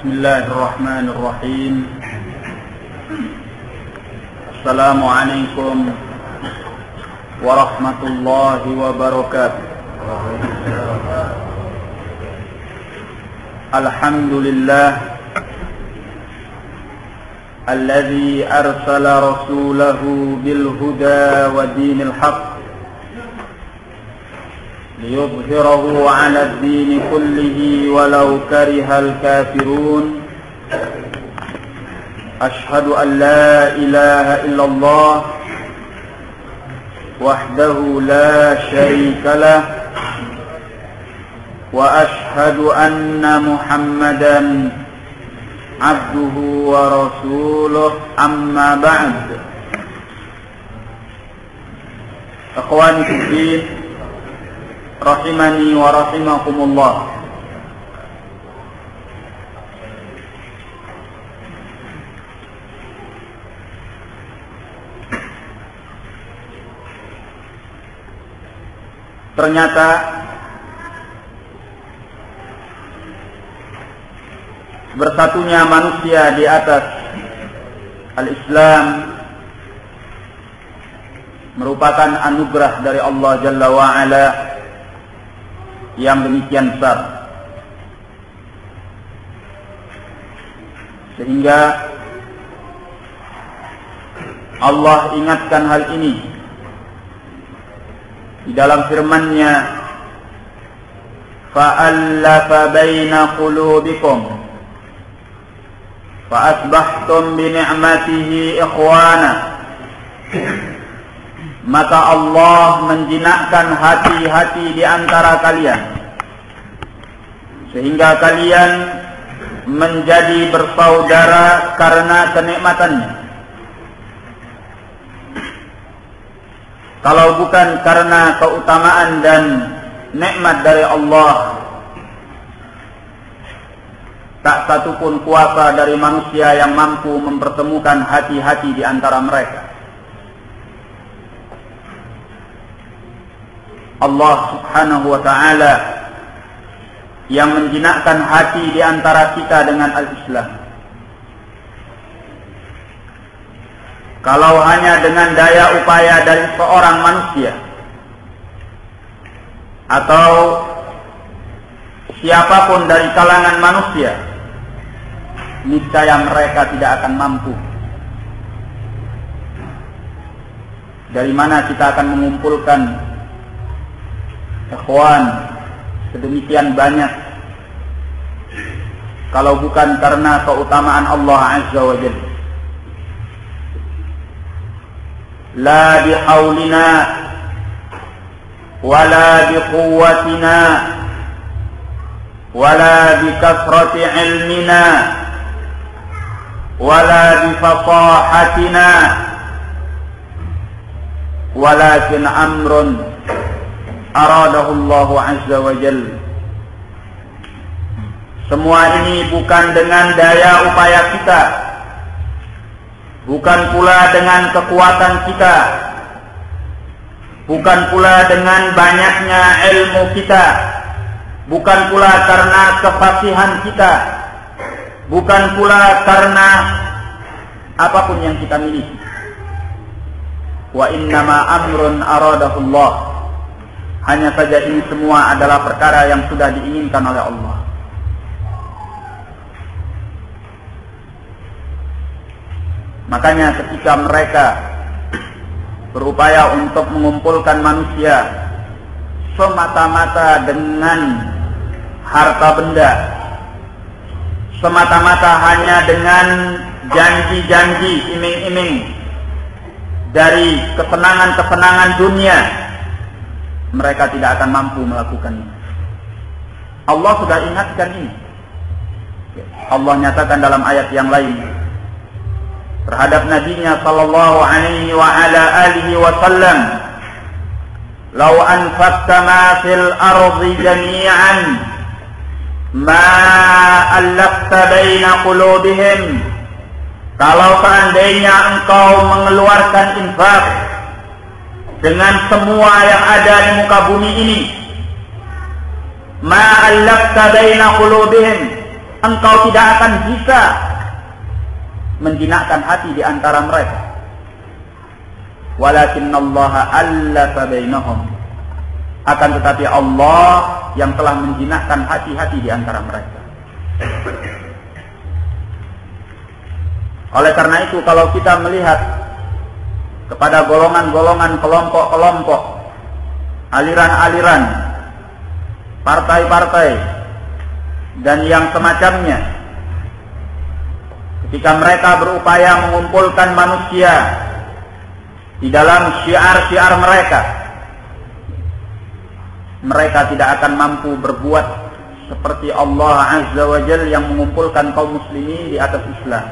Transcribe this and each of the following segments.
Bismillahirrahmanirrahim. Assalamualaikum warahmatullahi wabarakatuh. Alhamdulillah alladzi arsala rasulahu bil huda wa dinil haqq liyudhhirahu 'ala ad-din kullihi walau karihal kafirun. Ashhadu an la ilaha illallah wahdahu la syarika lah wa ashhadu anna Muhammadan abduhu wa rasuluh, amma ba'd. Akhwani fiddin rahimani wa rahimakumullah. Ternyata bersatunya manusia di atas al-Islam merupakan anugerah dari Allah Jalla wa'ala yang demikian besar, sehingga Allah ingatkan hal ini di dalam firman-Nya, fa'allafa baina qulubikum fa'asbahtum bi ni'matihi ikhwana. Maka Allah menjinakkan hati-hati di antara kalian sehingga kalian menjadi bersaudara karena kenikmatannya. Kalau bukan karena keutamaan dan nikmat dari Allah, tak satupun kuasa dari manusia yang mampu mempertemukan hati-hati di antara mereka. Allah Subhanahu wa ta'ala yang menjinakkan hati di antara kita dengan al-Islam. Kalau hanya dengan daya upaya dari seorang manusia atau siapapun dari kalangan manusia, niscaya mereka tidak akan mampu. Dari mana kita akan mengumpulkan ikhwan sedemikian banyak kalau bukan karena keutamaan Allah Azza wa Jalla? La bihaulina wala biquwwatina wala bikasrati ilmina wala bifasahatina walakin amrun aradahullahu azza wa jalla. Semua ini bukan dengan daya upaya kita, bukan pula dengan kekuatan kita, bukan pula dengan banyaknya ilmu kita, bukan pula karena kefasihan kita, bukan pula karena apapun yang kita miliki. Wa innama amrun aradahullah. Hanya saja ini semua adalah perkara yang sudah diinginkan oleh Allah. Makanya ketika mereka berupaya untuk mengumpulkan manusia semata-mata dengan harta benda, semata-mata hanya dengan janji-janji, iming-iming dari kesenangan-kesenangan dunia, mereka tidak akan mampu melakukannya. Allah sudah ingatkan ini. Allah nyatakan dalam ayat yang lain terhadap nabinya sallallahu alaihi wa ala alihi wasallam, "Lau anfaqta ma fil ardi jami'an ma allafta baina qulubihim." Kalau seandainya engkau mengeluarkan infak dengan semua yang ada di muka bumi ini, ma allafta baina qulubihim, engkau tidak akan bisa menjinakkan hati di antara mereka. Walakinallaha allafa bainahum. Akan tetapi Allah yang telah menjinakkan hati-hati di antara mereka. Oleh karena itu, kalau kita melihat kepada golongan-golongan, kelompok-kelompok, aliran-aliran, partai-partai, dan yang semacamnya, ketika mereka berupaya mengumpulkan manusia di dalam syiar-syiar mereka, mereka tidak akan mampu berbuat seperti Allah Azza wa Jalla yang mengumpulkan kaum muslimin di atas Islam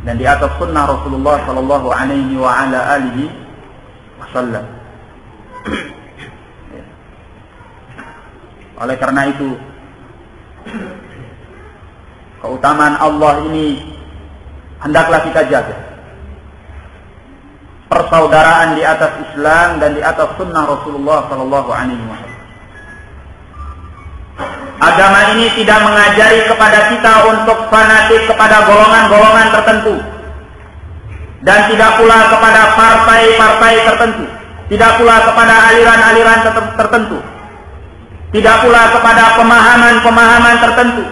dan di atas sunnah Rasulullah sallallahu alaihi wa ala alihi wasallam. Oleh karena itu, keutamaan Allah ini hendaklah kita jaga. Persaudaraan di atas Islam dan di atas sunnah Rasulullah sallallahu alaihi wasallam. Agama ini tidak mengajari kepada kita untuk fanatik kepada golongan-golongan tertentu, dan tidak pula kepada partai-partai tertentu, tidak pula kepada aliran-aliran tertentu, tidak pula kepada pemahaman-pemahaman tertentu,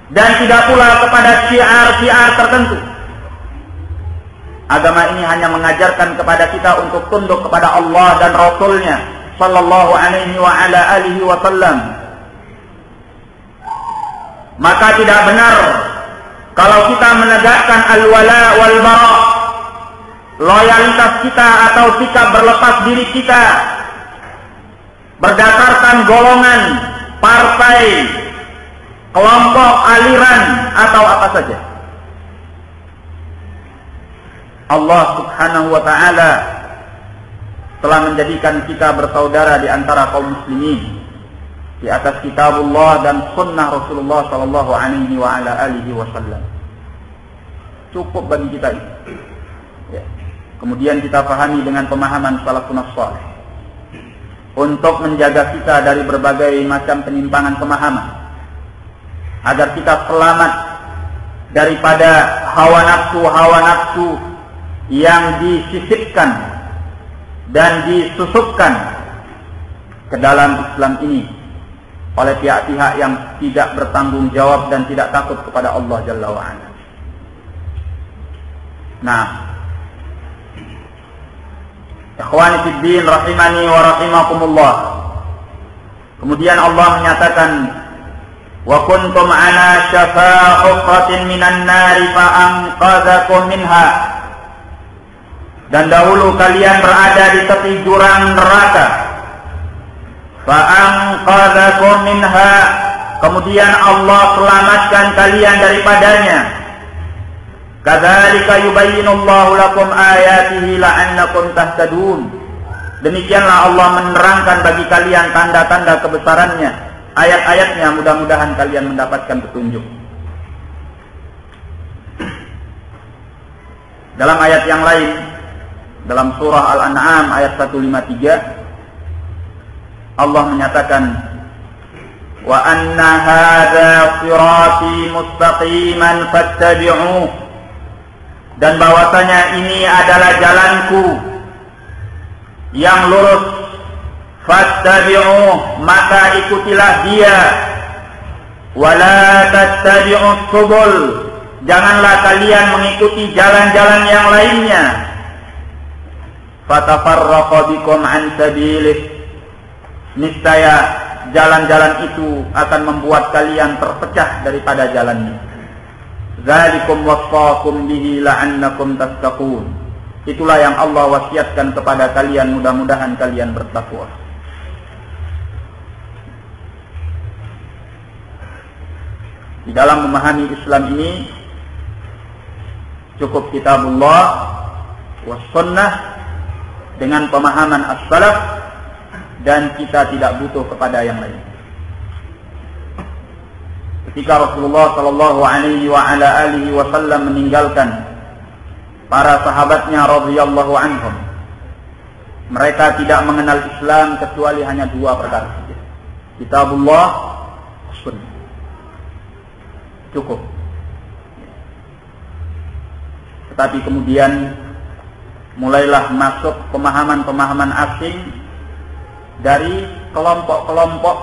dan tidak pula kepada syiar-syiar tertentu. Agama ini hanya mengajarkan kepada kita untuk tunduk kepada Allah dan Rasul-Nya sallallahu alaihi wa ala alihi wasallam. Maka tidak benar kalau kita menegakkan al-wala wal bara, loyalitas kita atau sikap berlepas diri kita berdasarkan golongan, partai, kelompok, aliran, atau apa saja. Allah Subhanahu wa ta'ala telah menjadikan kita bersaudara di antara kaum muslimin di atas kitabullah dan sunnah Rasulullah sallallahu alaihi wa ala alihi wasallam. Cukup bagi kita itu. Ya. Kemudian kita pahami dengan pemahaman salafun salih untuk menjaga kita dari berbagai macam penyimpangan pemahaman, agar kita selamat daripada hawa nafsu yang disisipkan dan disusupkan ke dalam Islam ini oleh pihak-pihak yang tidak bertanggung jawab dan tidak takut kepada Allah Jalla wa'ala. Nah, ikhwani fid din rahimani wa rahimakumullah. Kemudian Allah menyatakan, wa kuntum ala syafa hufratin minan nari fa anqadhakum minha. Dan dahulu kalian berada di tepi jurang neraka, fa'anqadhakum minha, kemudian Allah selamatkan kalian daripadanya. Kadzalika yubayyinullahu lakum ayatihi la'annakum tahtadun. Demikianlah Allah menerangkan bagi kalian tanda-tanda kebesarannya, ayat-ayatnya, mudah-mudahan kalian mendapatkan petunjuk. Dalam ayat yang lain, dalam surah Al-An'am ayat 153, Allah menyatakan, wa anna hadza sirati mustaqiman fattabi'uh, dan bahwasanya ini adalah jalanku yang lurus, fattabi'uh, maka ikutilah dia, wa la tattabi'us subul, janganlah kalian mengikuti jalan-jalan yang lainnya, fatafarraqa bikum an sabilih, niscaya jalan-jalan itu akan membuat kalian terpecah daripada jalannya. Dzalikum wassaqum bihi la'annakum tattaqun. Itulah yang Allah wasiatkan kepada kalian, mudah-mudahan kalian bertakwa. Di dalam memahami Islam ini cukup kitabullah was sunnah dengan pemahaman as-salaf, dan kita tidak butuh kepada yang lain. Ketika Rasulullah sallallahu alaihi wa ala alihi wasallam meninggalkan para sahabatnya radhiyallahu anhum, mereka tidak mengenal Islam kecuali hanya dua perkara saja: kitabullah, sunnah. cukup. Tetapi kemudian mulailah masuk pemahaman-pemahaman asing dari kelompok-kelompok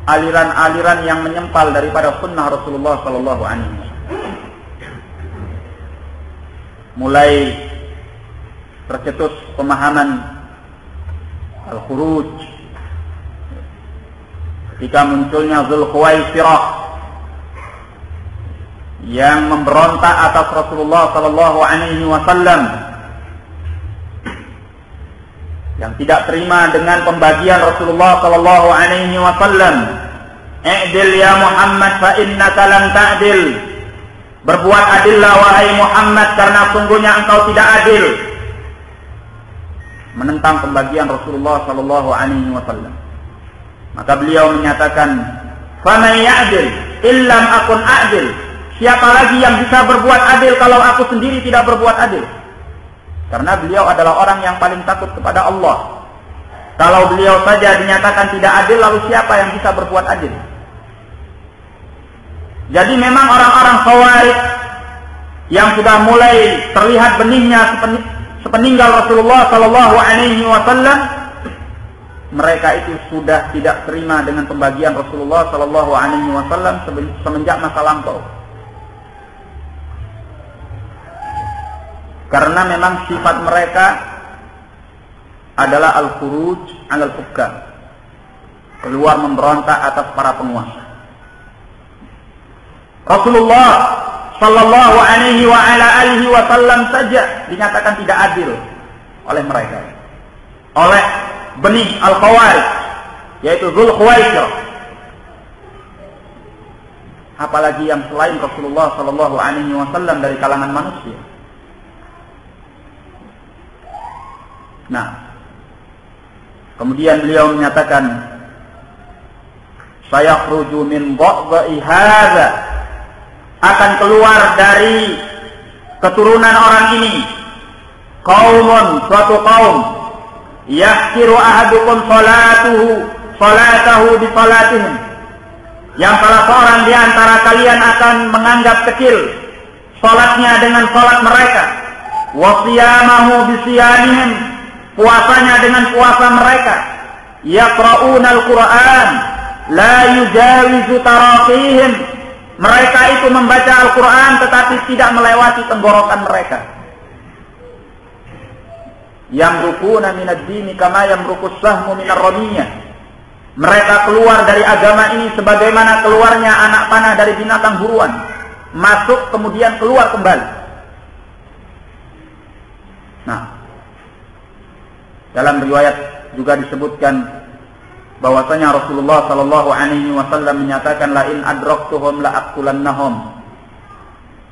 aliran-aliran yang menyempal daripada sunnah Rasulullah sallallahu alaihi wasallam. Mulai tercetus pemahaman al-khuruj ketika munculnya Dzulkhuwaisirah yang memberontak atas Rasulullah sallallahu alaihi wasallam, yang tidak terima dengan pembagian Rasulullah sallallahu alaihi wasallam. I'dil ya Muhammad fa innaka lam ta'dil. Berbuat adillah wahai Muhammad karena sungguhnya engkau tidak adil. Menentang pembagian Rasulullah sallallahu alaihi wasallam. Maka beliau menyatakan, "Fa man ya'dil illam akun a'dil." Siapa lagi yang bisa berbuat adil kalau aku sendiri tidak berbuat adil? Karena beliau adalah orang yang paling takut kepada Allah. Kalau beliau saja dinyatakan tidak adil, lalu siapa yang bisa berbuat adil? Jadi memang orang-orang Khawarij yang sudah mulai terlihat benihnya sepeninggal Rasulullah sallallahu alaihi wasallam, mereka itu sudah tidak terima dengan pembagian Rasulullah sallallahu alaihi wasallam semenjak masa lampau. Karena memang sifat mereka adalah al-khuruj 'alal hukam, keluar memberontak atas para penguasa. Rasulullah sallallahu alaihi wa ala alihi wasallam saja dinyatakan tidak adil oleh mereka, oleh benih al-Khawarij, yaitu Dzulkhuwaisirah. Apalagi yang selain Rasulullah sallallahu alaihi wasallam dari kalangan manusia. Nah, kemudian beliau menyatakan, "Sayakhruju min dha'dha'i hadza," akan keluar dari keturunan orang ini qaumun, suatu kaum, yahkiru ahadukum salatahu bi salatihim, yang salah seorang di antara kalian akan menganggap kecil salatnya dengan salat mereka, wa siyamahu bi siyamihim, puasanya dengan puasa mereka, yaqra'una al-Qur'an la yujawizu taraqihim, mereka itu membaca Al-Quran tetapi tidak melewati tenggorokan mereka. Yamrukuna minad dini kama yamrukus sahmu minar ramiyah, mereka keluar dari agama ini sebagaimana keluarnya anak panah dari binatang buruan, masuk kemudian keluar kembali. Nah, dalam riwayat juga disebutkan bahwasanya Rasulullah sallallahu alaihi wasallam menyatakan, la in adraktuhum la aqtulannahum.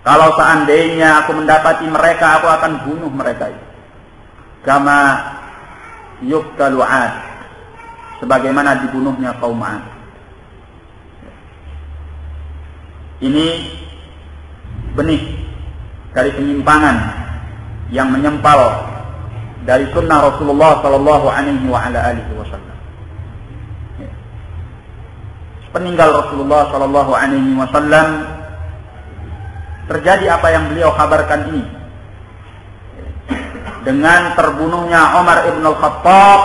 Kalau seandainya aku mendapati mereka, aku akan bunuh mereka itu. Kama yuqtalu 'ad, sebagaimana dibunuhnya kaum 'ad. Ini benih dari penyimpangan yang menyempal dari sunnah Rasulullah sallallahu alaihi wa ala alihi wasallam. Peninggal Rasulullah sallallahu alaihi wasallam terjadi apa yang beliau kabarkan ini. Dengan terbunuhnya Umar ibn al-Khattab,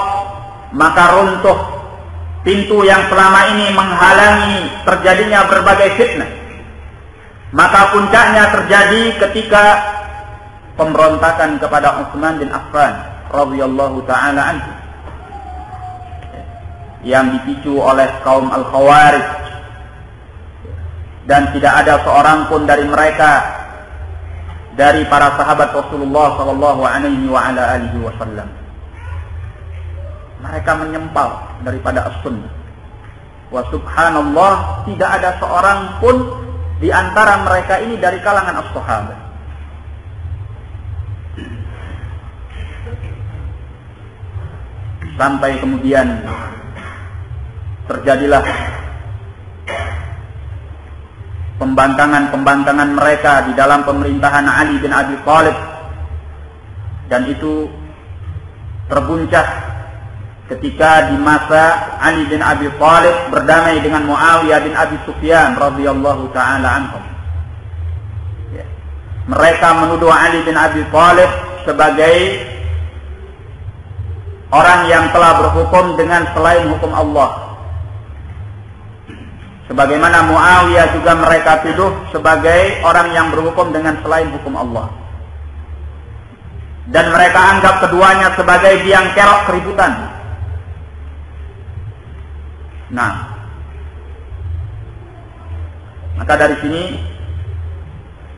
maka runtuh pintu yang selama ini menghalangi terjadinya berbagai fitnah. Maka puncaknya terjadi ketika pemberontakan kepada Utsman bin Affan radhiyallahu taala anhu, yang dipicu oleh kaum Al-Khawarij, dan tidak ada seorang pun dari mereka, dari para sahabat Rasulullah sallallahu alaihi wa ala alihi wasallam, mereka menyempal daripada as-sunnah. Wa subhanallah, tidak ada seorang pun di antara mereka ini dari kalangan as-sahabat. Sampai kemudian terjadilah pembangkangan mereka di dalam pemerintahan Ali bin Abi Thalib, dan itu terbuncah ketika di masa Ali bin Abi Thalib berdamai dengan Muawiyah bin Abi Sufyan radhiyallahu taala anhum. mereka menuduh Ali bin Abi Thalib sebagai orang yang telah berhukum dengan selain hukum Allah. Sebagaimana Muawiyah juga mereka tuduh sebagai orang yang berhukum dengan selain hukum Allah. Dan mereka anggap keduanya sebagai biang kerok keributan. Nah, maka dari sini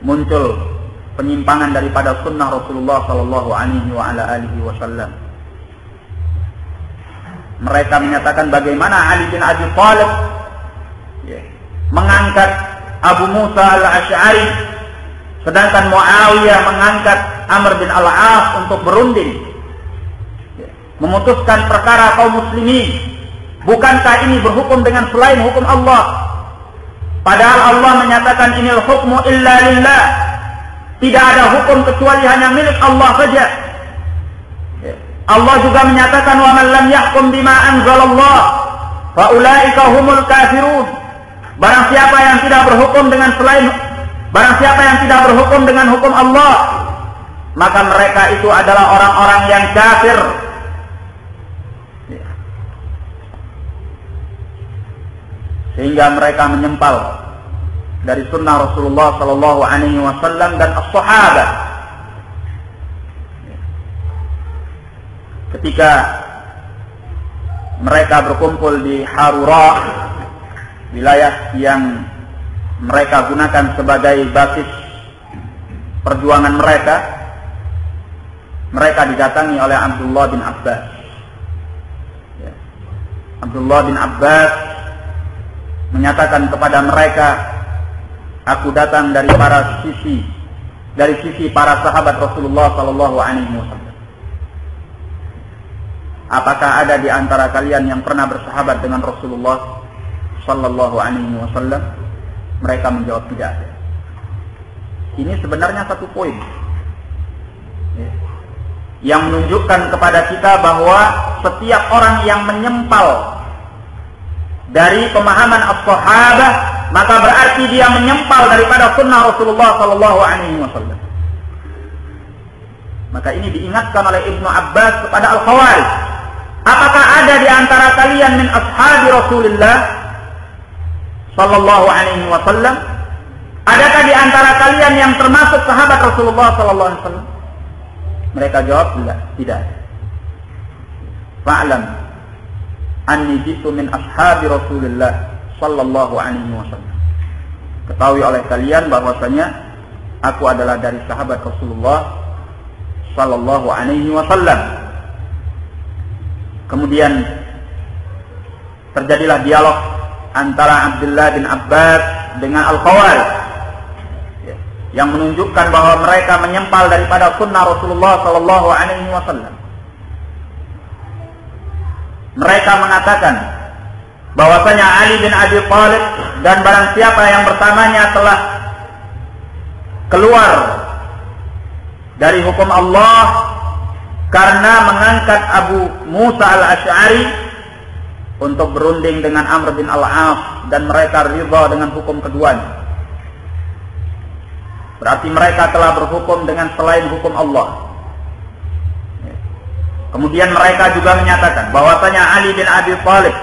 muncul penyimpangan daripada sunnah Rasulullah Sallallahu Alaihi Wasallam. Mereka menyatakan bagaimana Ali bin Abi Thalib mengangkat Abu Musa al-Asy'ari, sedangkan Muawiyah mengangkat Amr bin al-As untuk berunding, memutuskan perkara kaum muslimin. Bukankah ini berhukum dengan selain hukum Allah? Padahal Allah menyatakan inil hukmu illa lillah. Tidak ada hukum kecuali hanya milik Allah saja. Allah juga menyatakan wa man lam yahkum bima anzalallah fa ulaika humul kafirun. Barang siapa yang tidak berhukum dengan hukum Allah, maka mereka itu adalah orang-orang yang kafir. Sehingga mereka menyempal dari sunnah Rasulullah Sallallahu Alaihi Wasallam dan as-sahabat. Ketika mereka berkumpul di Harura, wilayah yang mereka gunakan sebagai basis perjuangan mereka, mereka didatangi oleh Abdullah bin Abbas. Abdullah bin Abbas menyatakan kepada mereka, aku datang dari sisi para sahabat Rasulullah Sallallahu Alaihi Wasallam. Apakah ada di antara kalian yang pernah bersahabat dengan Rasulullah Sallallahu Alaihi Wasallam? Mereka menjawab tidak ada. Ini sebenarnya satu poin yang menunjukkan kepada kita bahwa setiap orang yang menyempal dari pemahaman as-sahabah, maka berarti dia menyempal daripada sunnah Rasulullah Sallallahu Alaihi Wasallam. Maka ini diingatkan oleh Ibnu Abbas kepada Al-Khawarij. Apakah ada di antara kalian min ashabi Rasulullah Sallallahu Alaihi Wasallam? Adakah di antara kalian yang termasuk sahabat Rasulullah Sallallahu Alaihi Wasallam? Mereka jawab tidak. Fa'lam anni jitu min ashabi Rasulullah Sallallahu Alaihi Wasallam. Ketahui oleh kalian bahwasanya aku adalah dari sahabat Rasulullah Sallallahu Alaihi Wasallam. Kemudian terjadilah dialog antara Abdullah bin Abbas dengan Al-Khawarij yang menunjukkan bahwa mereka menyempal daripada sunnah Rasulullah Sallallahu Alaihi Wasallam. Mereka mengatakan bahwasanya Ali bin Abi Thalib dan barang siapa yang bersamanya telah keluar dari hukum Allah karena mengangkat Abu Musa al-Asy'ari untuk berunding dengan Amr bin al-As, dan mereka ridha dengan hukum keduanya. Berarti mereka telah berhukum dengan selain hukum Allah. Kemudian mereka juga menyatakan bahwasanya Ali bin Abi Thalib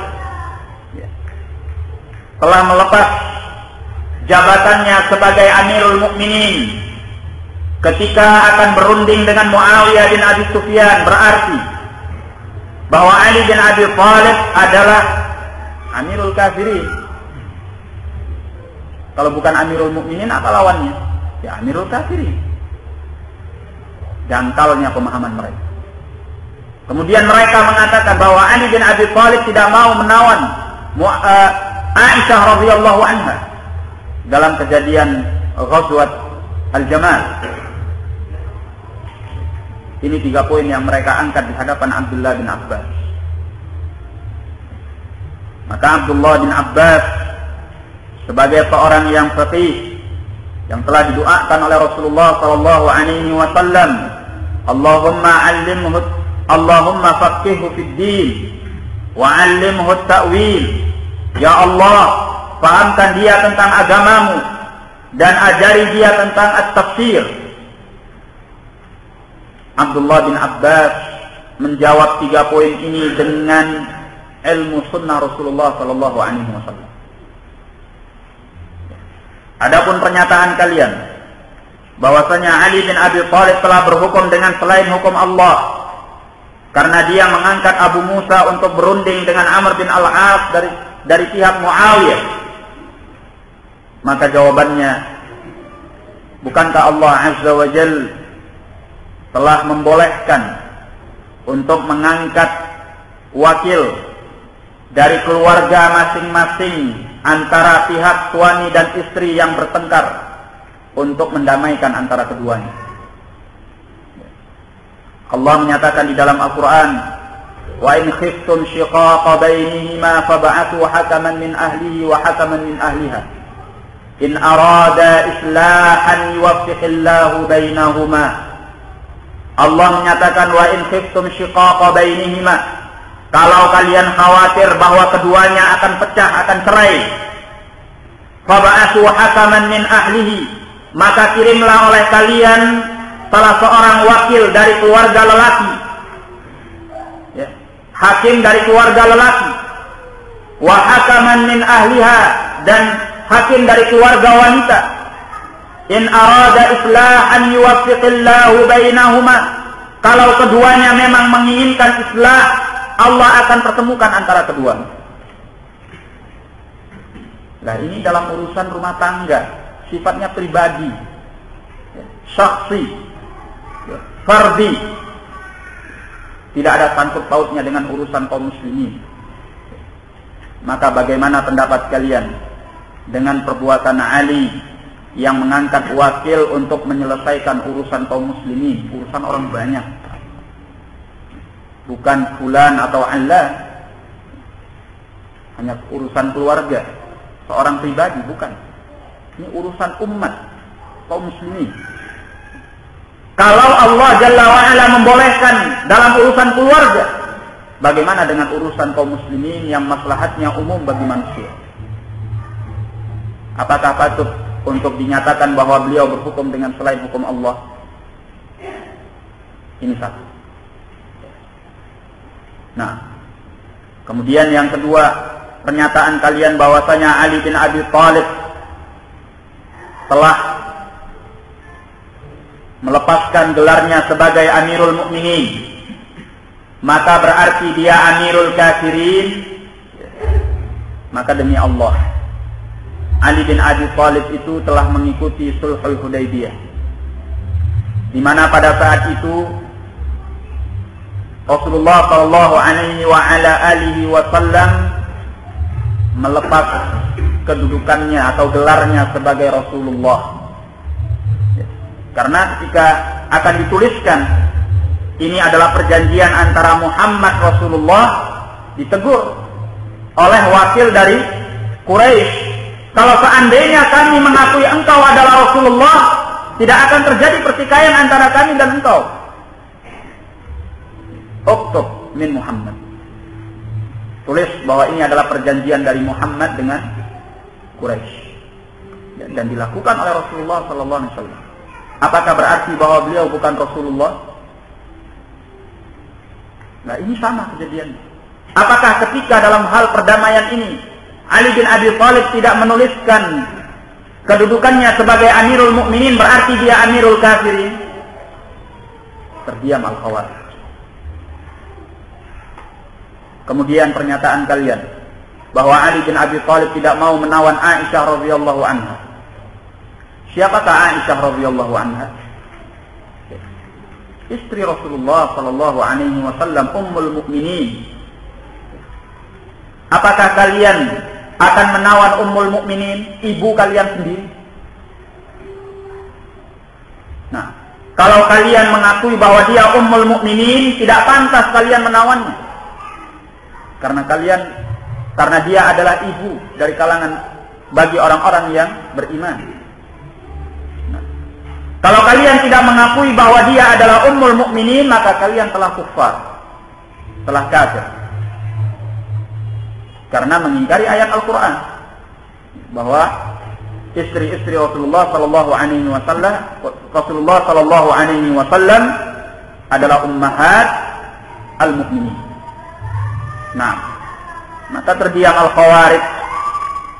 telah melepas jabatannya sebagai Amirul Mukminin ketika akan berunding dengan Muawiyah bin Abi Sufyan. Berarti bahwa Ali bin Abi Thalib adalah Amirul Kafirin. Kalau bukan Amirul Mukminin, apa lawannya? Ya Amirul Kafirin. Dangkalnya pemahaman mereka. Kemudian mereka mengatakan bahwa Ali bin Abi Thalib tidak mau menawan Aisyah radhiyallahu anha dalam kejadian Ghazwat Al-Jamal. Ini 3 poin yang mereka angkat di hadapan Abdullah bin Abbas. Maka Abdullah bin Abbas sebagai seorang yang faqih yang telah didoakan oleh Rasulullah sallallahu alaihi wasallam, Allahumma faqihhu fid din wa 'allimhu at-ta'wil. Ya Allah, fahamkan dia tentang agamamu dan ajari dia tentang at-tafsir. Abdullah bin Abbas menjawab 3 poin ini dengan ilmu sunnah Rasulullah sallallahu alaihi wasallam. Adapun pernyataan kalian bahwasanya Ali bin Abi Thalib telah berhukum dengan selain hukum Allah karena dia mengangkat Abu Musa untuk berunding dengan Amr bin Al-As dari pihak Muawiyah, maka jawabannya, bukankah Allah Azza wa Jalla telah membolehkan untuk mengangkat wakil dari keluarga masing-masing antara pihak suami dan istri yang bertengkar untuk mendamaikan antara keduanya. Allah menyatakan di dalam Al-Quran, wa in khiftum shiqaqa bainihima fab'athu hakaman min ahlihi wa hakaman min ahliha in arada islahan yuwaffiqillahu bainahuma. Allah menyatakan wa in khiftum shiqaqa bainihima, kalau kalian khawatir bahwa keduanya akan pecah, akan cerai, fab'athu hakaman min ahlihi, maka kirimlah oleh kalian salah seorang wakil dari keluarga lelaki, ya, hakim dari keluarga lelaki, wa hakaman min ahliha, dan hakim dari keluarga wanita. In arada islahan yuwaffiqillahu bainahuma, kalau keduanya memang menginginkan islah, Allah akan pertemukan antara keduanya. Nah, ini dalam urusan rumah tangga, sifatnya pribadi, syakhsi, fardi, tidak ada sangkut pautnya dengan urusan kaum muslimin. Maka bagaimana pendapat kalian dengan perbuatan Ali yang mengangkat wakil untuk menyelesaikan urusan kaum muslimin, urusan orang banyak, bukan fulan atau Allah, hanya urusan keluarga seorang pribadi, bukan. Ini urusan umat kaum muslimin. Kalau Allah Jalla wa'ala membolehkan dalam urusan keluarga, bagaimana dengan urusan kaum muslimin yang maslahatnya umum bagi manusia? Apakah patut untuk dinyatakan bahwa beliau berhukum dengan selain hukum Allah? Ini satu. Nah, kemudian yang kedua, pernyataan kalian bahwasanya Ali bin Abi Thalib telah melepaskan gelarnya sebagai Amirul Mukminin, maka berarti dia Amirul Kafirin. Maka demi Allah, Ali bin Abi Thalib itu telah mengikuti Sulhul Hudaybiyah, di mana pada saat itu Rasulullah sallallahu alaihi wa ala alihi wasallam melepas kedudukannya atau gelarnya sebagai Rasulullah. Karena ketika akan dituliskan ini adalah perjanjian antara Muhammad Rasulullah, ditegur oleh wakil dari Quraisy, kalau seandainya kami mengakui engkau adalah Rasulullah, tidak akan terjadi pertikaian antara kami dan engkau. Uktub min Muhammad, tulis bahwa ini adalah perjanjian dari Muhammad dengan Quraisy, dan dilakukan oleh Rasulullah sallallahu alaihi wasallam. Apakah berarti bahwa beliau bukan Rasulullah? Nah, ini sama kejadiannya. Apakah ketika dalam hal perdamaian ini Ali bin Abi Thalib tidak menuliskan kedudukannya sebagai Amirul Mukminin, berarti dia Amirul Kafirin? Terdiam Al-Khawarij. Kemudian pernyataan kalian bahwa Ali bin Abi Thalib tidak mau menawan Aisyah radhiyallahu anha. Siapakah Aisyah radhiyallahu anha? Istri Rasulullah sallallahu alaihi wasallam, ummul mukminin. Apakah kalian akan menawan ummul mukminin, ibu kalian sendiri? Nah, kalau kalian mengakui bahwa dia ummul mukminin, tidak pantas kalian menawannya. Karena dia adalah ibu dari kalangan bagi orang-orang yang beriman. Nah, kalau kalian tidak mengakui bahwa dia adalah ummul mukminin, maka kalian telah kufar, telah kafir. Karena mengingkari ayat Al-Quran bahwa istri-istri Rasulullah sallallahu alaihi wasallam. Rasulullah sallallahu alaihi wasallam adalah ummahat al-mukminin. Nah, maka terdiam al-Khawarij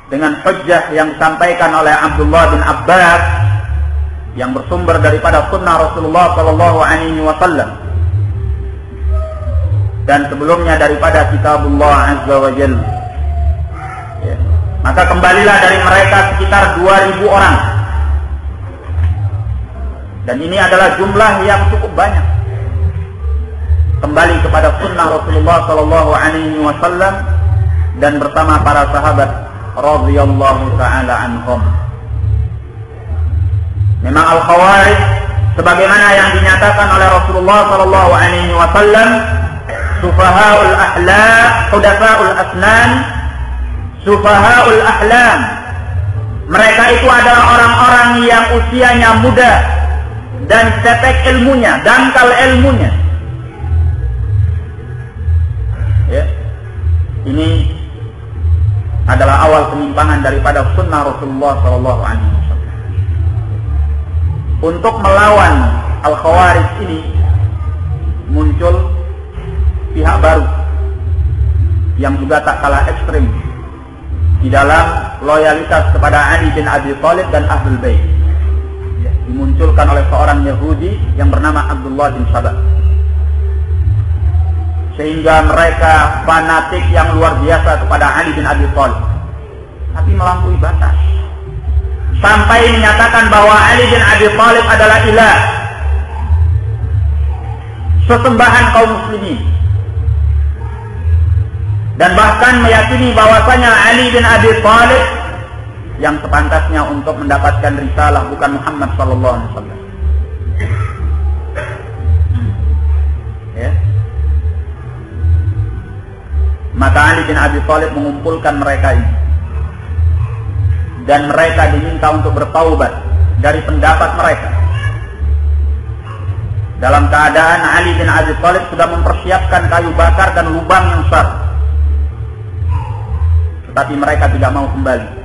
dengan hujjah yang disampaikan oleh Abdullah bin Abbas yang bersumber daripada sunnah Rasulullah sallallahu alaihi wasallam dan sebelumnya daripada kitabullah azza wa jalla. Ya. Maka kembalilah dari mereka sekitar 2000 orang. Dan ini adalah jumlah yang cukup banyak. Kembali kepada sunnah Rasulullah sallallahu alaihi wasallam dan bersama para sahabat radhiyallahu taala anhum. Memang al-Khawarij sebagaimana yang dinyatakan oleh Rasulullah sallallahu alaihi wasallam, sufahaul ahlam, hudatsaul asnan, sufahaul ahlam. Mereka itu adalah orang-orang yang usianya muda dan cetek ilmunya, dangkal ilmunya. Ya. Ini adalah awal penyimpangan daripada sunnah Rasulullah sallallahu alaihi wasallam. Untuk melawan al-Khawarij ini muncul pihak baru yang juga tak kalah ekstrim di dalam loyalitas kepada Ali bin Abi Thalib dan Ahlul Bait. Dimunculkan oleh seorang Yahudi yang bernama Abdullah bin Sabah. Sehingga mereka fanatik yang luar biasa kepada Ali bin Abi Thalib, tapi melampaui batas sampai menyatakan bahwa Ali bin Abi Thalib adalah ilah, sesembahan kaum muslimin, dan bahkan meyakini bahwasanya Ali bin Abi Thalib yang sepantasnya untuk mendapatkan risalah bukan Muhammad sallallahu alaihi wasallam. Ya. Maka Ali bin Abi Thalib mengumpulkan mereka ini, dan mereka diminta untuk bertaubat dari pendapat mereka. Dalam keadaan Ali bin Abi Thalib sudah mempersiapkan kayu bakar dan lubang yang besar, tetapi mereka tidak mau kembali.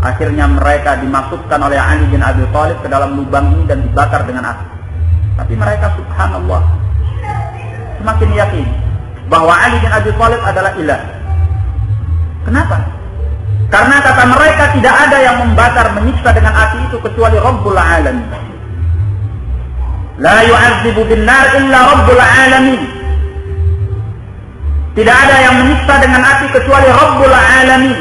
Akhirnya mereka dimasukkan oleh Ali bin Abi Thalib ke dalam lubang ini dan dibakar dengan api. Tapi mereka subhanallah semakin yakin bahwa Ali bin Abi Thalib adalah ilah. Kenapa? Karena kata mereka tidak ada yang membakar, menyiksa dengan api itu kecuali Rabbul Alamin. La yu'adzibu bin nar illa Rabbul Alamin. Tidak ada yang menyiksa dengan api kecuali Rabbul Alamin.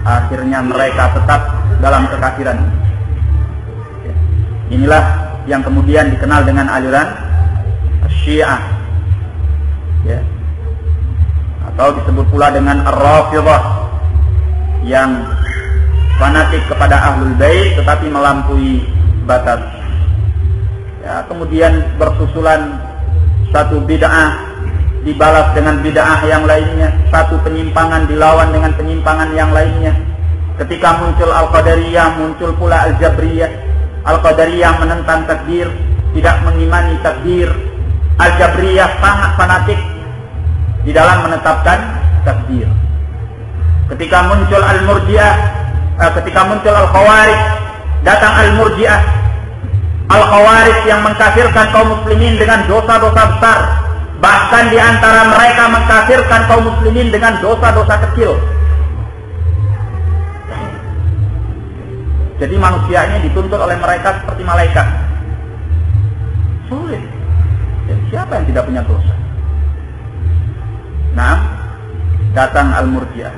Akhirnya mereka tetap dalam kekafiran. Inilah yang kemudian dikenal dengan aliran Syiah, ya, atau disebut pula dengan Ar-Rafidhah, yang fanatik kepada Ahlul Bait tetapi melampaui batas. Ya, kemudian bersusulan satu bid'ah dibalas dengan bid'ah yang lainnya, satu penyimpangan dilawan dengan penyimpangan yang lainnya. Ketika muncul Al-Qadariyah, muncul pula Al-Jabriyah. Al-Qadariyah menentang takdir, tidak mengimani takdir. Al-Jabriyah sangat fanatik di dalam menetapkan takdir. Ketika muncul Al-Murji'ah, ketika muncul Al-Khawarij, datang Al-Murji'ah, Al-Khawarij yang mengkafirkan kaum muslimin dengan dosa-dosa besar. Bahkan di antara mereka mengkafirkan kaum muslimin dengan dosa-dosa kecil. Jadi manusia ini dituntut oleh mereka seperti malaikat. Sulit. Jadi siapa yang tidak punya dosa? Nah, datang Al-Murji'ah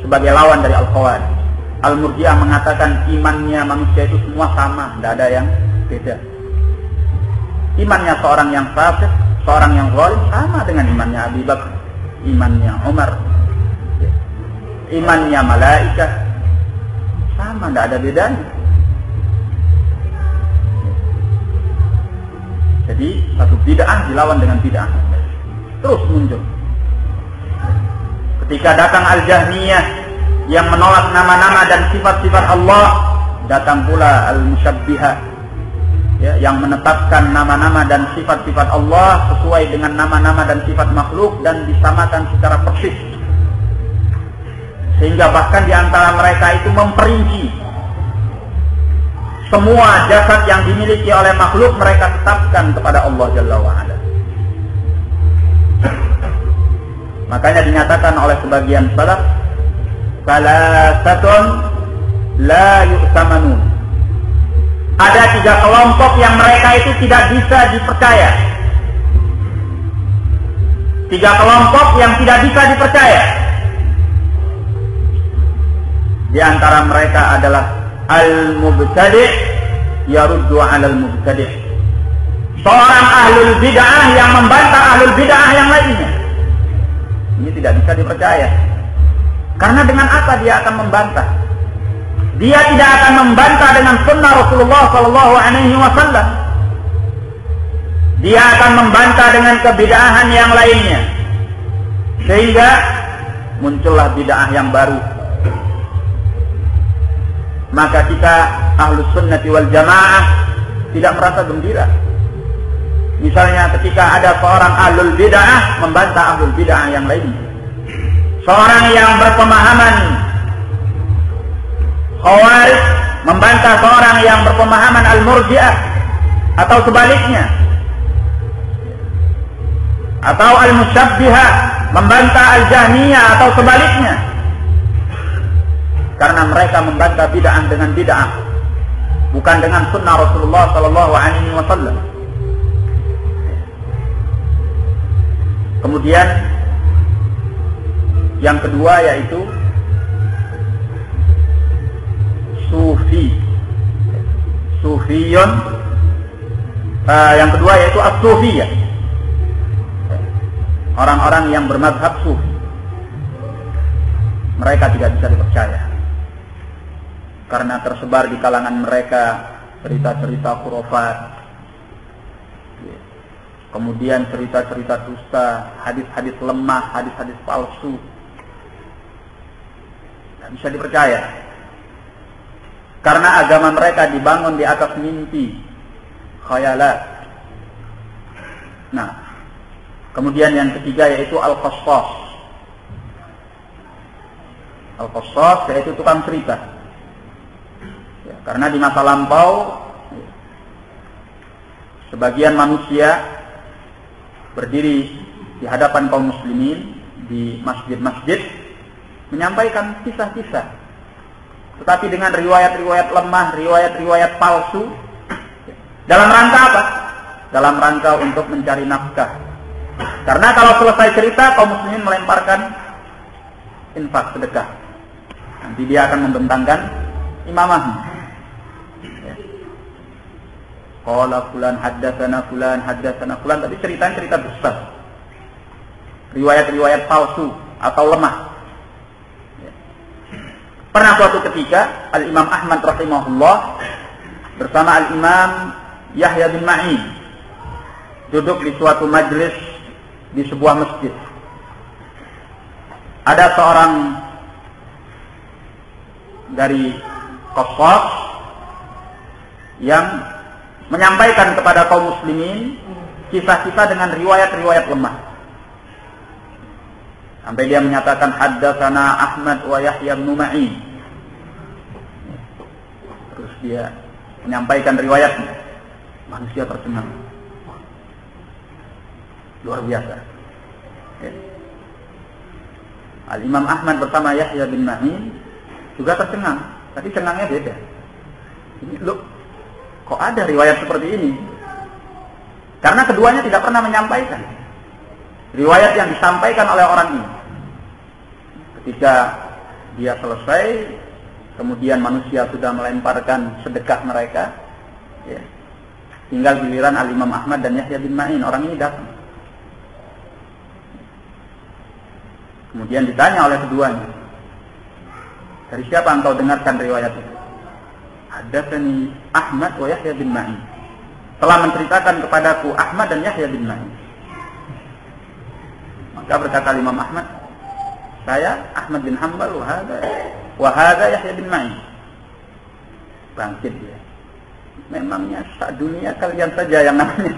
sebagai lawan dari Al-Khawarij. Al-Murji'ah mengatakan imannya manusia itu semua sama, tidak ada yang beda. Imannya seorang yang fasik, seorang yang zalim sama dengan imannya Abu Bakar, imannya Umar, imannya malaikat, sama, tidak ada bedanya. Jadi satu bid'ah dilawan dengan bid'ah, terus muncul. Ketika datang Al-Jahmiyah yang menolak nama-nama dan sifat-sifat Allah, datang pula Al-Musyabbihah, ya, yang menetapkan nama-nama dan sifat-sifat Allah sesuai dengan nama-nama dan sifat makhluk dan disamakan secara persis. Sehingga bahkan di antara mereka itu memperinci semua jasad yang dimiliki oleh makhluk mereka tetapkan kepada Allah Jalla wa'ala. Makanya dinyatakan oleh sebagian salaf, salasatun la yu'tamanun. Ada 3 kelompok yang mereka itu tidak bisa dipercaya. 3 kelompok yang tidak bisa dipercaya. Di antara mereka adalah al-mubtadi' yaruddu 'alal mubtadi'. Seorang ahlul bid'ah yang membantah ahlul bid'ah yang lainnya. Ini tidak bisa dipercaya. Karena dengan apa dia akan membantah? Dia tidak akan membantah dengan sunnah Rasulullah sallallahu alaihi wasallam. Dia akan membantah dengan kebid'ahan yang lainnya. Sehingga muncullah bid'ah yang baru. Maka kita ahlus sunnati wal jamaah tidak merasa gembira. Misalnya ketika ada seorang ahlul bid'ah membantah ahlul bid'ah yang lainnya. Seorang yang berpemahaman Khawarij membantah seorang yang berpemahaman al-murji'ah, atau sebaliknya. Atau al-musyabbihah membantah al-jahmiyah, atau sebaliknya. Karena mereka membantah bid'ah dengan bid'ah, bukan dengan sunnah Rasulullah sallallahu alaihi wasallam. Kemudian yang kedua yaitu Sufiyun. Yang kedua yaitu as-sufiyah. Orang-orang yang bermadzhab sufi. Mereka tidak bisa dipercaya. Karena tersebar di kalangan mereka cerita-cerita khurafat. Kemudian cerita-cerita dusta, hadis-hadis lemah, hadis-hadis palsu. Tidak bisa dipercaya. Karena agama mereka dibangun di atas mimpi, khayalat. Nah, kemudian yang ketiga yaitu al-qassas. Al-qassas yaitu tukang cerita. Ya, karena di masa lampau sebagian manusia berdiri di hadapan kaum muslimin di masjid-masjid menyampaikan kisah-kisah, tetapi dengan riwayat-riwayat lemah, riwayat-riwayat palsu. Dalam rangka apa? Dalam rangka untuk mencari nafkah. Karena kalau selesai cerita, kaum muslimin melemparkan infak, sedekah. Nanti dia akan membentangkan imamahnya. Qala fulan haddatsana fulan, tapi ceritanya cerita dusta. Riwayat-riwayat palsu atau lemah. Pernah suatu ketika Al-Imam Ahmad rahimahullah bersama Al-Imam Yahya bin Ma'in duduk di suatu majlis di sebuah masjid. Ada seorang dari qassas yang menyampaikan kepada kaum muslimin kisah-kisah dengan riwayat-riwayat lemah. Sampai dia menyatakan haddatsana Ahmad wa Yahya bin Ma'in. Terus dia menyampaikan riwayatnya. Manusia tercengang. Luar biasa. Ya. Al-Imam Ahmad bersama Yahya bin Ma'in juga tercengang. Tapi cengangnya beda. Ini loh, kok ada riwayat seperti ini? Karena keduanya tidak pernah menyampaikan riwayat yang disampaikan oleh orang ini. Ketika dia selesai, kemudian manusia sudah melemparkan sedekah mereka, ya, tinggal giliran Al-Imam Ahmad dan Yahya bin Ma'in. Orang ini datang. Kemudian ditanya oleh keduanya, dari siapa engkau dengarkan riwayat itu? Haddatsani Ahmad wa Yahya bin Ma'in. Telah menceritakan kepadaku Ahmad dan Yahya bin Ma'in. Maka berkata Imam Ahmad, saya Ahmad bin Hanbal wa hadza Yahya bin Ma'in. Bangkit dia. Memangnya sak dunia kalian saja yang namanya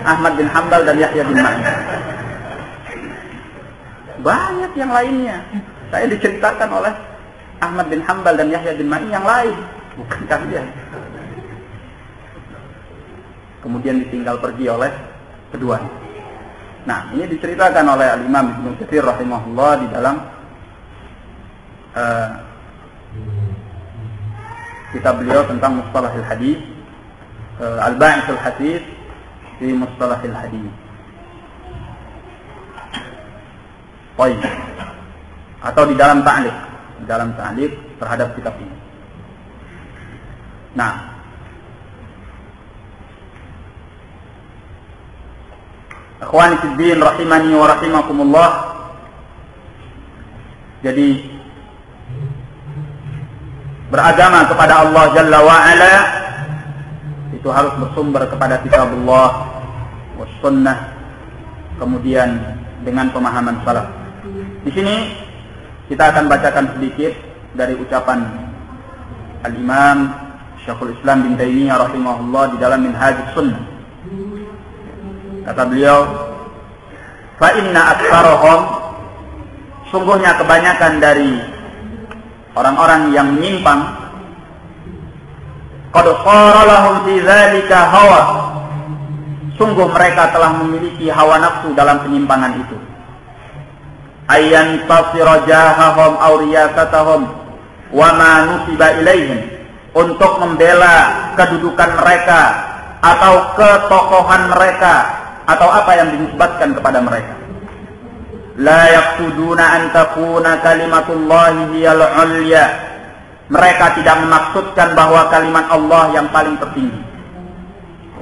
Ahmad bin Hanbal dan Yahya bin Ma'in. Banyak yang lainnya. Saya diceritakan oleh Ahmad bin Hanbal dan Yahya bin Ma'in yang lain, bukan kalian. Kemudian ditinggal pergi oleh keduanya. Nah, ini diceritakan oleh Al-Imam Ibnu Katsir rahimahullah di dalam kitab beliau tentang Mustalahil Hadis, Al-Ba'ithul Hadis di Mustalahil Hadis. Baik. Atau di dalam ta'liq terhadap kitab ini. Nah, akhwani fiddin rahimani wa rahimakumullah. Jadi beragama kepada Allah Jalla wa Ala itu harus bersumber kepada kitabullah wa sunnah, kemudian dengan pemahaman salaf. Di sini kita akan bacakan sedikit dari ucapan Al-Imam Syekhul Islam bin Taimiyah rahimahullah di dalam Minhajus Sunnah. Kata beliau, fa inna aktsarahum, sungguhnya kebanyakan dari orang-orang yang menyimpang, qad qara lahum fi dzalika hawa, sungguh mereka telah memiliki hawa nafsu dalam penyimpangan itu. Ayyan tasira jahahum aw riyasatahum wa ma nusiba ilaihim, untuk membela kedudukan mereka atau ketokohan mereka atau apa yang dinisbatkan kepada mereka. La yaqsuduna an takuna kalimatullahi hiyal ulya, mereka tidak memaksudkan bahwa kalimat Allah yang paling tertinggi.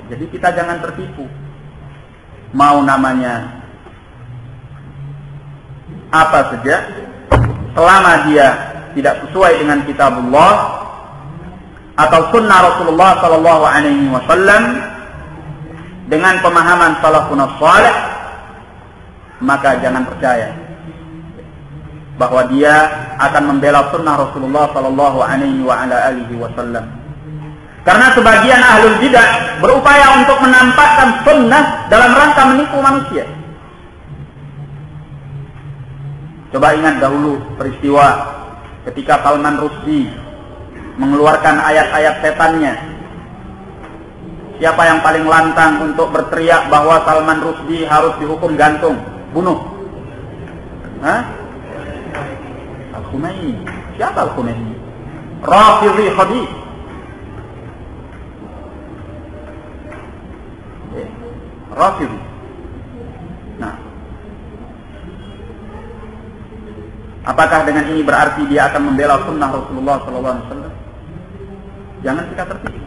Jadi kita jangan tertipu. Mau namanya apa saja, selama dia tidak sesuai dengan kitabullah atau sunnah Rasulullah sallallahu alaihi wasallam dengan pemahaman salafun salih, maka jangan percaya bahwa dia akan membela sunnah Rasulullah sallallahu alaihi wa ala alihi wasallam. Karena sebagian ahlul bidah berupaya untuk menampakkan sunnah dalam rangka menipu manusia. Coba ingat dahulu peristiwa ketika Salman Rushdie mengeluarkan ayat-ayat setannya. Siapa yang paling lantang untuk berteriak bahwa Salman Rushdie harus dihukum gantung, bunuh? Al-Khumaini. Siapa Al-Khumaini? Rafidhi Khabith. Rafidhi. Nah, apakah dengan ini berarti dia akan membela sunnah Rasulullah SAW? Jangan kita tertipu.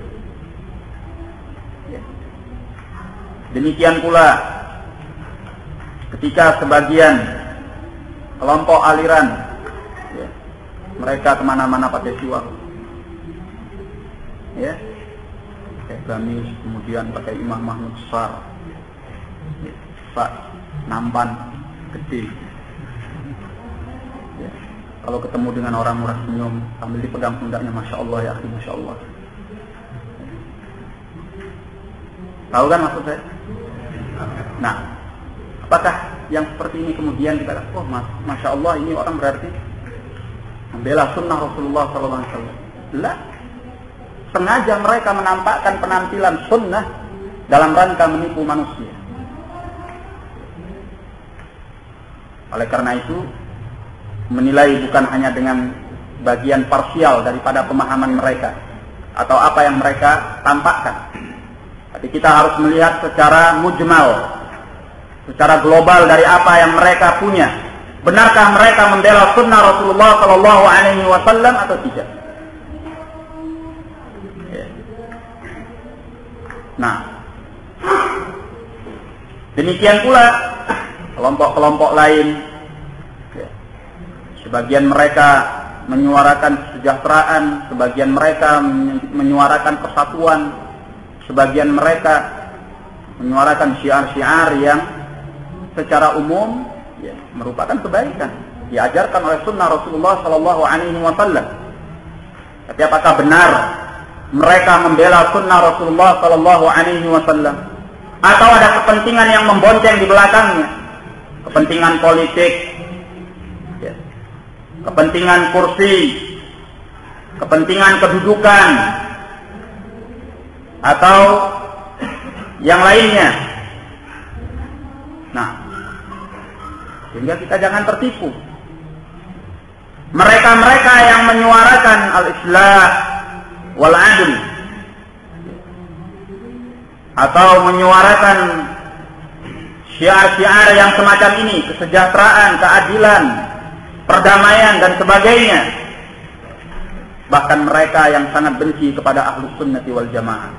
Demikian pula ketika sebagian kelompok aliran, mereka kemana-mana pakai siwak, pakai gamis, kemudian pakai Imam Mahmud Sar, nampan gede. Kalau ketemu dengan orang murah senyum sambil dipegang pundaknya, masya Allah ya akhi, masya Allah. Tahu kan maksud saya? Nah, apakah yang seperti ini kemudian kita kata, oh masya Allah ini orang berarti membela sunnah Rasulullah SAW? Lah, sengaja mereka menampakkan penampilan sunnah dalam rangka menipu manusia. Oleh karena itu, menilai bukan hanya dengan bagian parsial daripada pemahaman mereka atau apa yang mereka tampakkan. Tapi kita harus melihat secara mujmal, secara global dari apa yang mereka punya. Benarkah mereka membela sunnah Rasulullah Sallallahu Alaihi Wasallam atau tidak? Nah, demikian pula kelompok-kelompok lain. Sebagian mereka menyuarakan kesejahteraan, sebagian mereka menyuarakan persatuan, sebagian mereka menyuarakan syiar-syiar yang secara umum merupakan kebaikan, diajarkan oleh sunnah Rasulullah Sallallahu Alaihi Wasallam. Tapi apakah benar mereka membela sunnah Rasulullah Sallallahu Alaihi Wasallam, atau ada kepentingan yang membonceng di belakangnya, kepentingan politik, kepentingan kursi, kepentingan kedudukan, atau yang lainnya. Nah, sehingga kita jangan tertipu. Mereka-mereka yang menyuarakan al-islah wal adl, atau menyuarakan syiar-syiar yang semacam ini, kesejahteraan, keadilan, perdamaian dan sebagainya, bahkan mereka yang sangat benci kepada ahlus sunnati wal jamaah,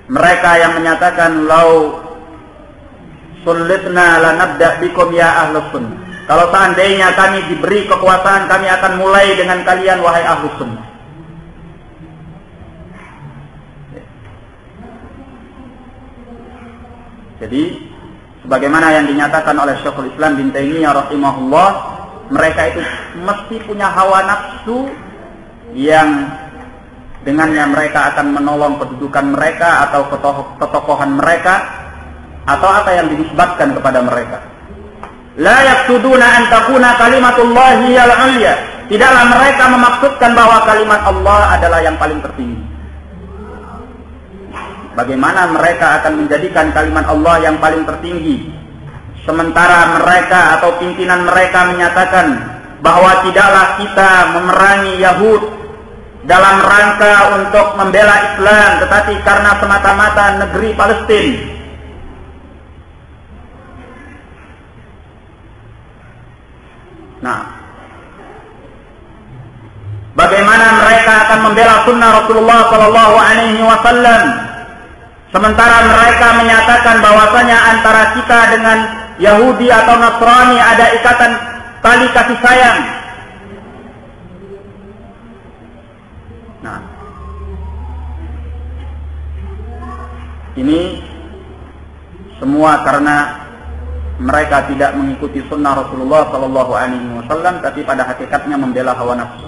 mereka yang menyatakan lau sulitna lanabda bikum ya ahlus sunnah, kalau seandainya kami diberi kekuasaan, kami akan mulai dengan kalian wahai ahlus sunnah. Jadi sebagaimana yang dinyatakan oleh Syekhul Islam bin Taimiyah rahimahullah, mereka itu mesti punya hawa nafsu yang dengannya mereka akan menolong kedudukan mereka atau ketokohan mereka, atau apa yang dinisbatkan kepada mereka. La yaqsuduna an takuna kalimatullahi al-'ulya. Tidaklah mereka memaksudkan bahwa kalimat Allah adalah yang paling tertinggi. Bagaimana mereka akan menjadikan kalimat Allah yang paling tertinggi, sementara mereka atau pimpinan mereka menyatakan bahwa tidaklah kita memerangi Yahud dalam rangka untuk membela Islam, tetapi karena semata-mata negeri Palestina. Nah, bagaimana mereka akan membela sunnah Rasulullah Sallallahu Alaihi Wasallam, sementara mereka menyatakan bahwasanya antara kita dengan Yahudi atau Nasrani ada ikatan tali kasih sayang. Nah, ini semua karena mereka tidak mengikuti sunnah Rasulullah Sallallahu Alaihi Wasallam, tapi pada hakikatnya membela hawa nafsu.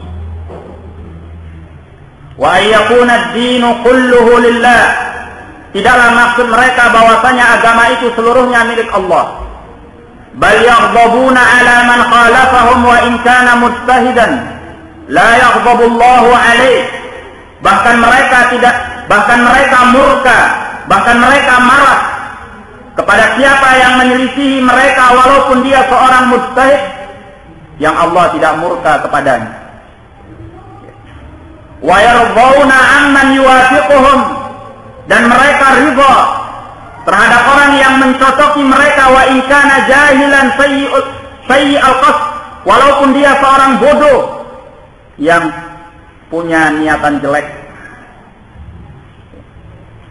Wa ayyakuna ad-dinu kulluhu lillah. Tidaklah maksud mereka bahwasanya agama itu seluruhnya milik Allah. Bal yaghdabuna ala man khalafahum wa in kana mujtahidan la yaghdabu Allahu alaih. Bahkan mereka murka, bahkan mereka marah kepada siapa yang menyelisihi mereka walaupun dia seorang mujtahid, yang Allah tidak murka kepadanya. Wa yardhauna amman yuwafiquhum, dan mereka ridha terhadap orang yang mencocoki mereka, wa in kana jahilan sayyi'al qasd, walaupun dia seorang bodoh yang punya niatan jelek.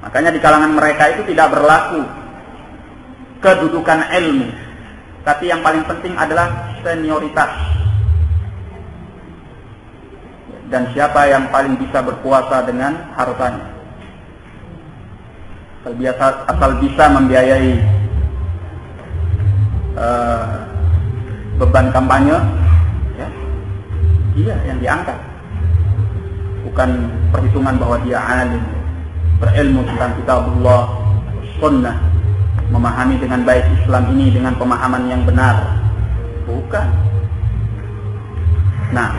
Makanya di kalangan mereka itu tidak berlaku kedudukan ilmu, tapi yang paling penting adalah senioritas. Dan siapa yang paling bisa berkuasa dengan hartanya, asal bisa membiayai beban kampanye, ya, dia yang diangkat. Bukan perhitungan bahwa dia alim, berilmu tentang kitabullah, sunnah, memahami dengan baik Islam ini dengan pemahaman yang benar. Bukan. Nah,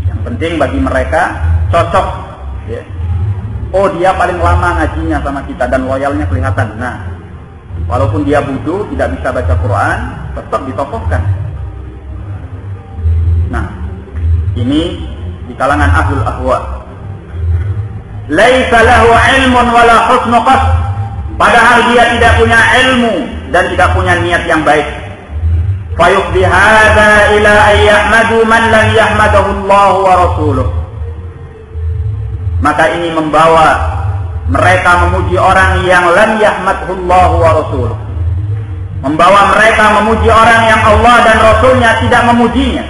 yang penting bagi mereka cocok, ya. Oh, dia paling lama ngajinya sama kita dan loyalnya kelihatan. Nah, walaupun dia bodoh, tidak bisa baca Quran, tetap ditokohkan. Nah, ini di kalangan ahlul ahwa. Laisa lahu ilmun wala husnu qasd, padahal dia tidak punya ilmu dan tidak punya niat yang baik. Fayufdi hadza ila ayyahmadu man lam yahmadahu Allah wa rasuluh. Maka ini membawa mereka memuji orang yang lam yahmadhu Allah wa rasuluh, membawa mereka memuji orang yang Allah dan Rasulnya tidak memujinya.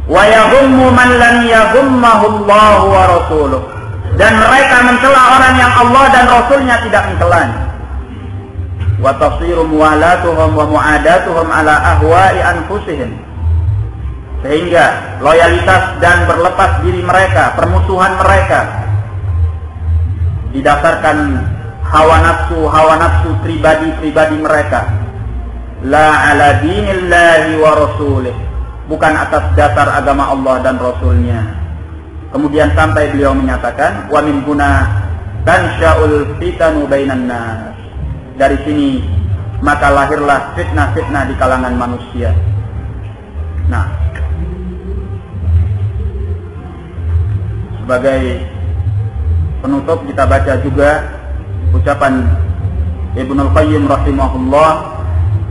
Wa yahummu man lam yahummahu Allah wa rasuluh, dan mereka mencela orang yang Allah dan Rasulnya tidak mencelanya. Wa tasiru muwalatuhum wa mu'adatuhum ala ahwa'i anfusihim, sehingga loyalitas dan berlepas diri mereka, permusuhan mereka didasarkan hawa nafsu pribadi mereka. La ala dinillahi wa rasulih, bukan atas dasar agama Allah dan Rasulnya. Kemudian sampai beliau menyatakan, wa min guna tansya'ul fitanu bainan nas, dari sini maka lahirlah fitnah-fitnah di kalangan manusia. Nah, sebagai penutup kita baca juga ucapan Ibnul Qayyim rahimahullah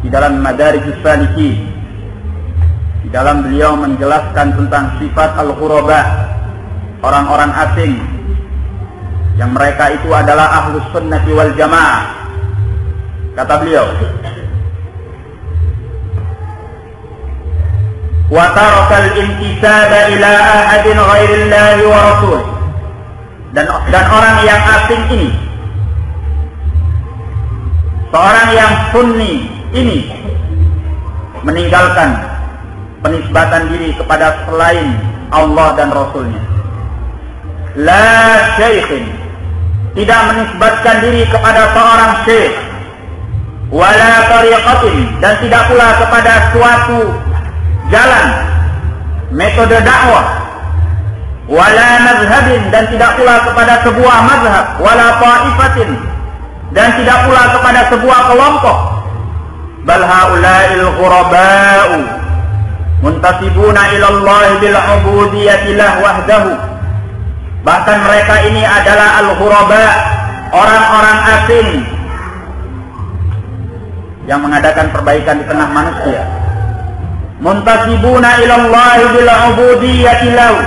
di dalam Madarijus Salikin. Di dalam beliau menjelaskan tentang sifat al-ghuraba, orang-orang asing, yang mereka itu adalah ahlus sunnati wal jamaah. Kata beliau, wa tarakal intisaba ila ahadin ghairillahi wa rasul, dan orang yang asing ini, seorang yang sunni ini, meninggalkan penisbatan diri kepada selain Allah dan Rasulnya. La syaikhin, tidak menisbatkan diri kepada seorang syekh, wala tariqatin, dan tidak pula kepada suatu jalan, metode dakwah, wala mazhabin, dan tidak pula kepada sebuah mazhab, wala ta'ifatin, dan tidak pula kepada sebuah kelompok. Bal haula'il ghuraba'u muntasibuna ila Allah bil ubudiyyati lahu wahdahu. Bahkan mereka ini adalah al-ghuraba, orang-orang asing yang mengadakan perbaikan di tengah manusia. Muntasibuna ila Allah bil ubudiyyati lahu,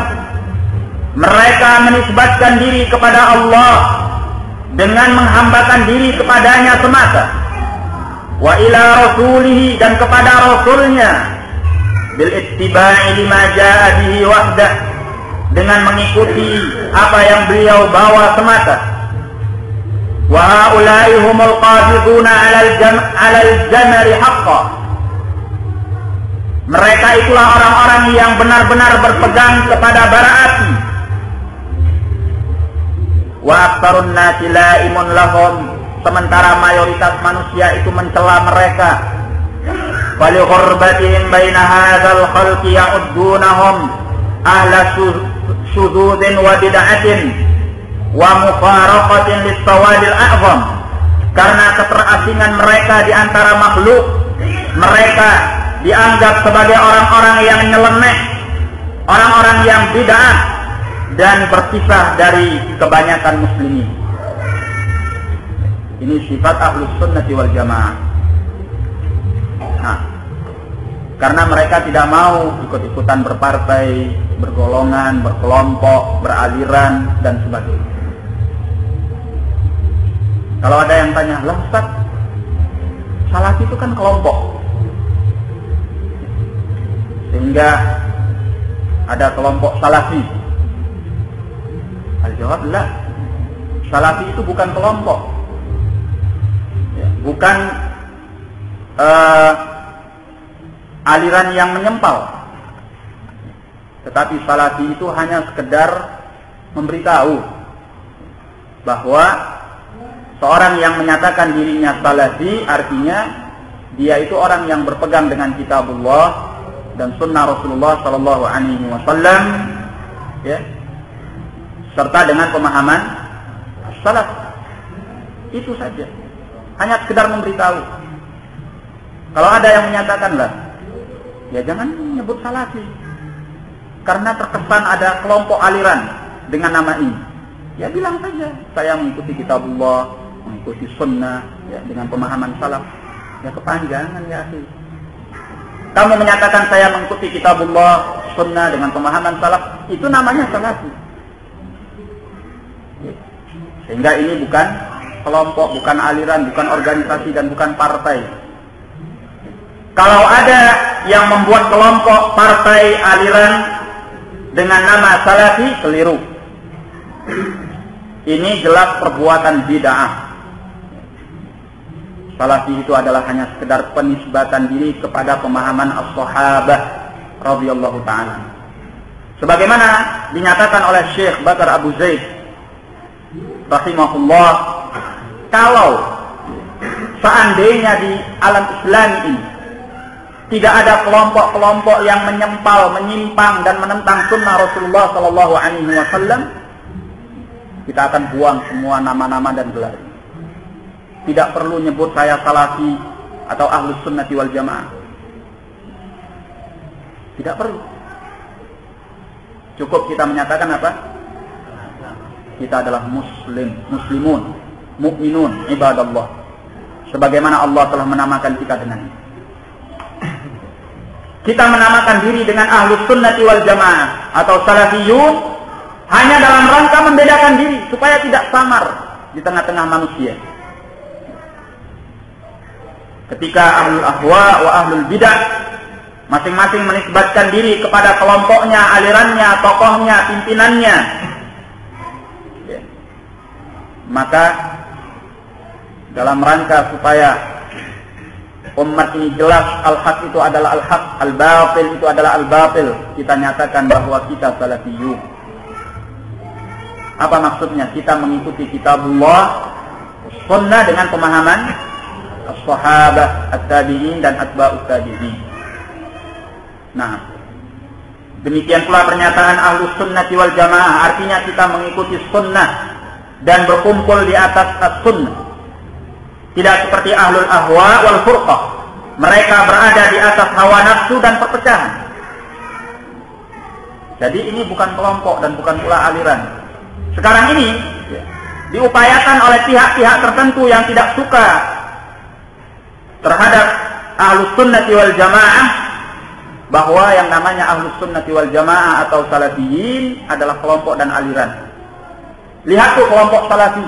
mereka menisbatkan diri kepada Allah dengan menghambakan diri kepadanya semata. Wa ila rasulihi, dan kepada rasulnya, bil ittiba'i lima jaa bihi wahdah, dengan mengikuti apa yang beliau bawa semata. Wa haula'i humul qabiduna 'alal jamari haqqan, mereka itulah orang-orang yang benar-benar berpegang kepada bara api. Wa aktsarun nasi la'imun lahum, sementara mayoritas manusia itu mencela mereka. Wali ghurbatihim baina hadzal khalqi ya'uddunahum ahla syududin wa bid'atin wa mufaraqatin lis-sawadil a'zam. Karena keterasingan mereka di antara makhluk, mereka dianggap sebagai orang-orang yang nyeleneh, orang-orang yang bid'ah, dan berpisah dari kebanyakan muslimin. Ini sifat ahlus sunnati wal jamaah. Nah, karena mereka tidak mau ikut-ikutan berpartai, bergolongan, berkelompok, beraliran, dan sebagainya. Kalau ada yang tanya, lah Ustaz, Salafi itu kan kelompok, sehingga ada kelompok Salafi. Al-jawab, lah, Salafi itu bukan kelompok, bukan aliran yang menyempal, tetapi Salafi itu hanya sekedar memberitahu bahwa seorang yang menyatakan dirinya Salafi artinya dia itu orang yang berpegang dengan kitabullah dan sunnah Rasulullah sallallahu alaihi wasallam, ya, serta dengan pemahaman salaf. Itu saja, hanya sekedar memberitahu. Kalau ada yang menyatakan, lah, ya jangan menyebut Salafi karena terkesan ada kelompok aliran dengan nama ini. Ya bilang saja, saya mengikuti kitabullah, mengikuti sunnah, ya, dengan pemahaman salaf. Ya kepanjangan ya akhi. Kamu menyatakan saya mengikuti kitabullah, sunnah dengan pemahaman salaf, itu namanya Salafi. Sehingga ini bukan kelompok, bukan aliran, bukan organisasi, dan bukan partai. Kalau ada yang membuat kelompok, partai, aliran dengan nama Salafi, keliru. Ini jelas perbuatan bid'ah. Salafi itu adalah hanya sekedar penisbatan diri kepada pemahaman as-sahabah radhiyallahu ta'ala. Sebagaimana dinyatakan oleh Syekh Bakar Abu Zaid rahimahullah, kalau seandainya di alam Islam ini tidak ada kelompok-kelompok yang menyimpang dan menentang sunnah Rasulullah Sallallahu Alaihi Wasallam, kita akan buang semua nama-nama dan gelar. Tidak perlu nyebut saya salafi atau ahlus sunnati wal jamaah. Tidak perlu. Cukup kita menyatakan apa? Kita adalah muslimun, mukminun, ibadallah. Sebagaimana Allah telah menamakan kita dengan ini. Kita menamakan diri dengan ahlus sunnati wal jamaah atau salafiyun hanya dalam rangka membedakan diri supaya tidak samar di tengah-tengah manusia. Ketika ahlul ahwa wa ahlul bidah masing-masing menisbatkan diri kepada kelompoknya, alirannya, tokohnya, pimpinannya, maka dalam rangka supaya umat ini jelas al-haq itu adalah al-haq, al-batil itu adalah al-batil, kita nyatakan bahwa kita salafiyun. Apa maksudnya? Kita mengikuti kitabullah, sunnah dengan pemahaman as-sahabah, at-tabi'in dan atba'ut tabi'in. Nah, demikian pula pernyataan ahlus sunnati wal jamaah, artinya kita mengikuti sunnah dan berkumpul di atas as-sunnah. Tidak seperti ahlul ahwa wal furqah, mereka berada di atas hawa nafsu dan perpecahan. Jadi ini bukan kelompok dan bukan pula aliran. Sekarang ini diupayakan oleh pihak-pihak tertentu yang tidak suka terhadap ahlus sunnati wal jamaah, bahwa yang namanya ahlus sunnati wal jamaah atau salafiyin adalah kelompok dan aliran. Lihat tuh kelompok salafi.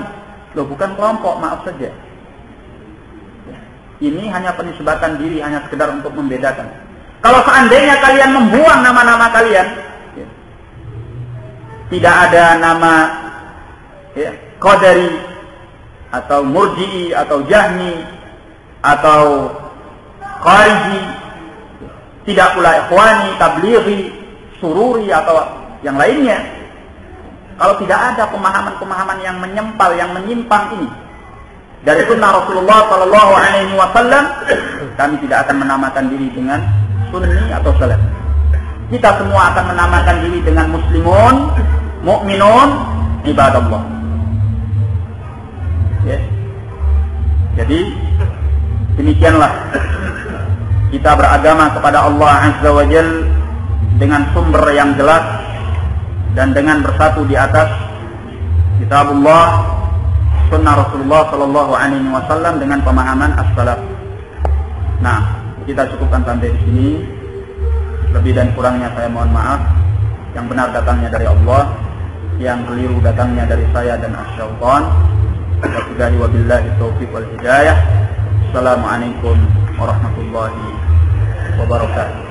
Loh, bukan kelompok, maaf saja. Ini hanya penisbatan diri, hanya sekedar untuk membedakan. Kalau seandainya kalian membuang nama-nama kalian, tidak ada nama Qadari atau Murji'i atau Jahmi atau Khariji, tidak pula Ikhwani, Tablighi, Sururi atau yang lainnya. Kalau tidak ada pemahaman-pemahaman yang menyempal, yang menyimpang ini dari sunnah Rasulullah Sallallahu Alaihi Wasallam, kami tidak akan menamakan diri dengan sunni atau salaf. Kita semua akan menamakan diri dengan muslimun, mukminun, ibadallah. Jadi demikianlah kita beragama kepada Allah Azza wa Jal dengan sumber yang jelas dan dengan bersatu di atas kitabullah, sunnah Rasulullah Sallallahu Alaihi Wasallam dengan pemahaman as-salaf. Nah, kita cukupkan sampai di sini. Lebih dan kurangnya saya mohon maaf. Yang benar datangnya dari Allah, yang keliru datangnya dari saya dan asy-syaitan. Wabillahi taufiq wal hidayah. Assalamualaikum warahmatullahi wabarakatuh.